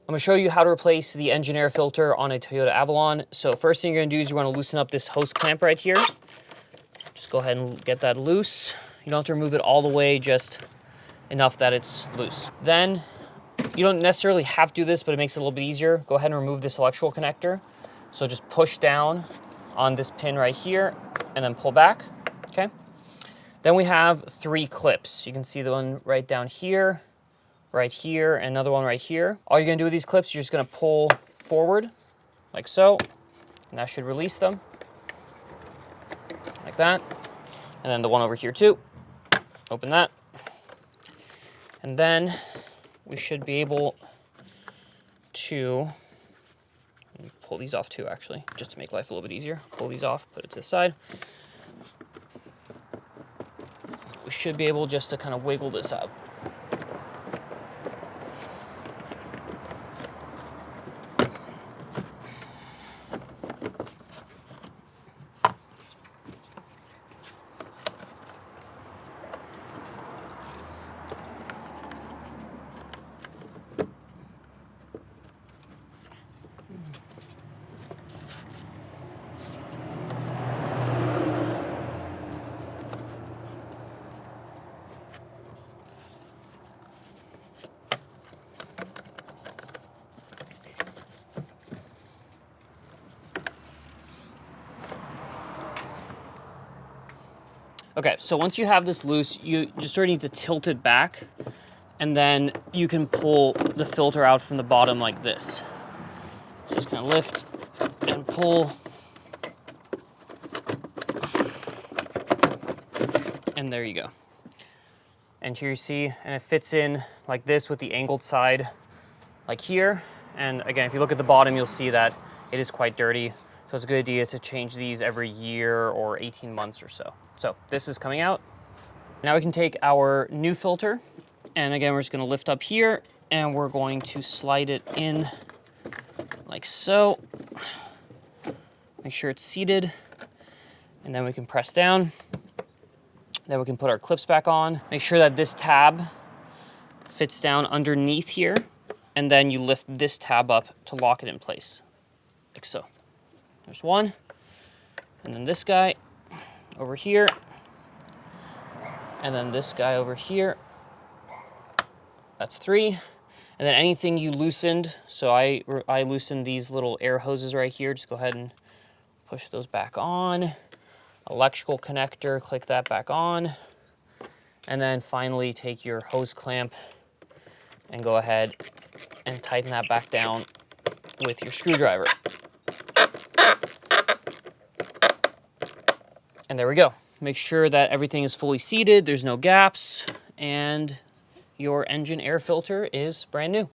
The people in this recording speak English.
I'm gonna show you how to replace the engine air filter on a Toyota Avalon. So first thing you're gonna do is you wanna loosen up this hose clamp right here. Just go ahead and get that loose. You don't have to remove it all the way, just enough that it's loose. Then, you don't necessarily have to do this, but it makes it a little bit easier. Go ahead and remove this electrical connector. So just push down on this pin right here and then pull back, okay? Then we have 3 clips. You can see the one right down here, right here, and another one right here. All you're gonna do with these clips, you're just gonna pull forward, like so, and that should release them, like that. And then the one over here too, open that. And then we should be able to pull these off too, actually, just to make life a little bit easier. Pull these off, put it to the side. We should be able just to kind of wiggle this out. Okay, so once you have this loose, you just sort of need to tilt it back, and then you can pull the filter out from the bottom like this. Just kind of lift and pull. And there you go. And here you see, and it fits in like this with the angled side like here. And again, if you look at the bottom, you'll see that it is quite dirty. So it's a good idea to change these every year or 18 months or so. So this is coming out. Now we can take our new filter, and again, we're just gonna lift up here, and we're going to slide it in like so. Make sure it's seated, and then we can press down. Then we can put our clips back on. Make sure that this tab fits down underneath here, and then you lift this tab up to lock it in place, like so. There's one, and then this guy over here, and then this guy over here. That's 3. And then anything you loosened, so I loosened these little air hoses right here. Just go ahead and push those back on. Electrical connector, click that back on. And then finally take your hose clamp and go ahead and tighten that back down with your screwdriver. And there we go. Make sure that everything is fully seated, there's no gaps, and your engine air filter is brand new.